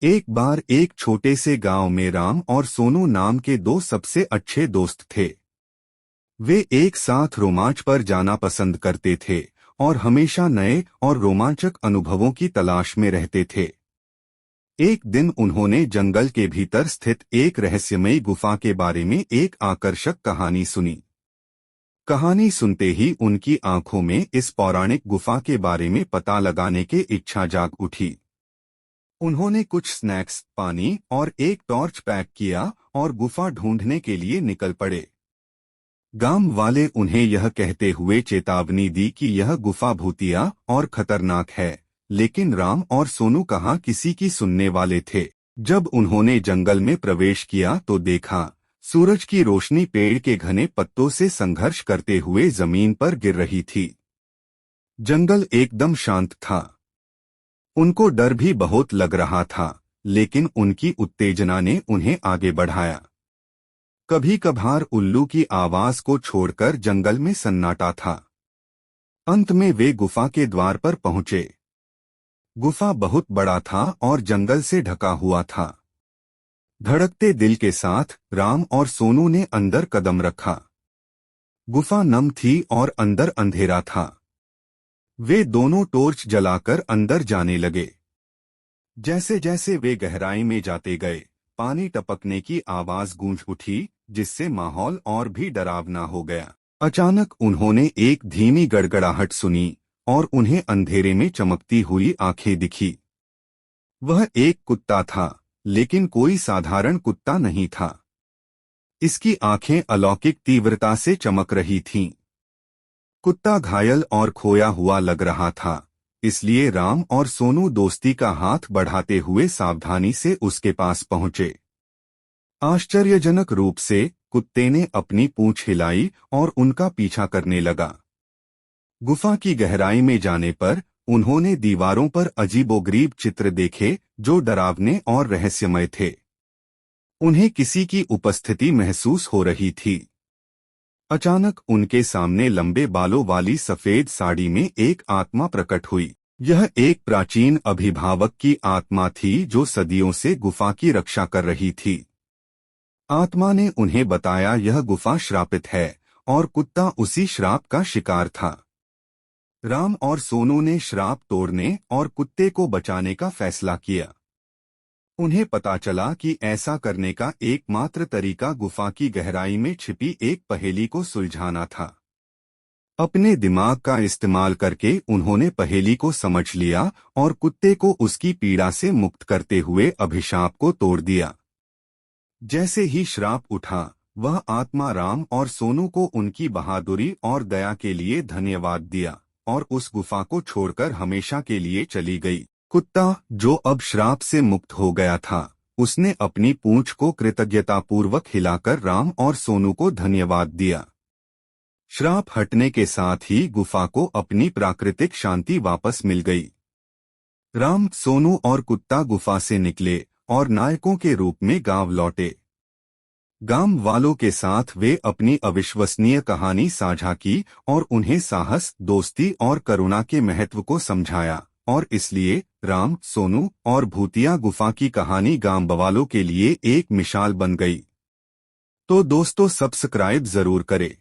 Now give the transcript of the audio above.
एक बार एक छोटे से गांव में राम और सोनू नाम के दो सबसे अच्छे दोस्त थे। वे एक साथ रोमांच पर जाना पसंद करते थे और हमेशा नए और रोमांचक अनुभवों की तलाश में रहते थे। एक दिन उन्होंने जंगल के भीतर स्थित एक रहस्यमयी गुफा के बारे में एक आकर्षक कहानी सुनी। कहानी सुनते ही उनकी आंखों में इस पौराणिक गुफा के बारे में पता लगाने की इच्छा जाग उठी। उन्होंने कुछ स्नैक्स, पानी और एक टॉर्च पैक किया और गुफा ढूंढने के लिए निकल पड़े। गांव वाले उन्हें यह कहते हुए चेतावनी दी कि यह गुफा भूतिया और खतरनाक है, लेकिन राम और सोनू कहाँ किसी की सुनने वाले थे। जब उन्होंने जंगल में प्रवेश किया तो देखा, सूरज की रोशनी पेड़ के घने पत्तों से संघर्ष करते हुए जमीन पर गिर रही थी। जंगल एकदम शांत था। उनको डर भी बहुत लग रहा था, लेकिन उनकी उत्तेजना ने उन्हें आगे बढ़ाया। कभी कभार उल्लू की आवाज को छोड़कर जंगल में सन्नाटा था। अंत में वे गुफा के द्वार पर पहुंचे। गुफा बहुत बड़ा था और जंगल से ढका हुआ था। धड़कते दिल के साथ राम और सोनू ने अंदर कदम रखा। गुफा नम थी और अंदर अंधेरा था। वे दोनों टॉर्च जलाकर अंदर जाने लगे। जैसे जैसे वे गहराई में जाते गए, पानी टपकने की आवाज गूंज उठी, जिससे माहौल और भी डरावना हो गया। अचानक उन्होंने एक धीमी गड़गड़ाहट सुनी और उन्हें अंधेरे में चमकती हुई आंखें दिखी। वह एक कुत्ता था, लेकिन कोई साधारण कुत्ता नहीं था। इसकी आंखें अलौकिक तीव्रता से चमक रही थीं। कुत्ता घायल और खोया हुआ लग रहा था, इसलिए राम और सोनू दोस्ती का हाथ बढ़ाते हुए सावधानी से उसके पास पहुंचे। आश्चर्यजनक रूप से कुत्ते ने अपनी पूंछ हिलाई और उनका पीछा करने लगा। गुफा की गहराई में जाने पर उन्होंने दीवारों पर अजीबोगरीब चित्र देखे, जो डरावने और रहस्यमय थे। उन्हें किसी की उपस्थिति महसूस हो रही थी। अचानक उनके सामने लंबे बालों वाली सफेद साड़ी में एक आत्मा प्रकट हुई। यह एक प्राचीन अभिभावक की आत्मा थी जो सदियों से गुफा की रक्षा कर रही थी। आत्मा ने उन्हें बताया यह गुफा श्रापित है और कुत्ता उसी श्राप का शिकार था। राम और सोनू ने श्राप तोड़ने और कुत्ते को बचाने का फैसला किया। उन्हें पता चला कि ऐसा करने का एकमात्र तरीका गुफा की गहराई में छिपी एक पहेली को सुलझाना था। अपने दिमाग का इस्तेमाल करके उन्होंने पहेली को समझ लिया और कुत्ते को उसकी पीड़ा से मुक्त करते हुए अभिशाप को तोड़ दिया। जैसे ही श्राप उठा, वह आत्मा राम और सोनू को उनकी बहादुरी और दया के लिए धन्यवाद दिया और उस गुफा को छोड़कर हमेशा के लिए चली गई। कुत्ता, जो अब श्राप से मुक्त हो गया था, उसने अपनी पूंछ को कृतज्ञतापूर्वक हिलाकर राम और सोनू को धन्यवाद दिया। श्राप हटने के साथ ही गुफा को अपनी प्राकृतिक शांति वापस मिल गई। राम, सोनू और कुत्ता गुफा से निकले और नायकों के रूप में गांव लौटे। गांव वालों के साथ वे अपनी अविश्वसनीय कहानी साझा की और उन्हें साहस, दोस्ती और करुणा के महत्व को समझाया, और इसलिए राम, सोनू और भूतिया गुफा की कहानी गांव वालों के लिए एक मिसाल बन गई। तो दोस्तों, सब्सक्राइब जरूर करें।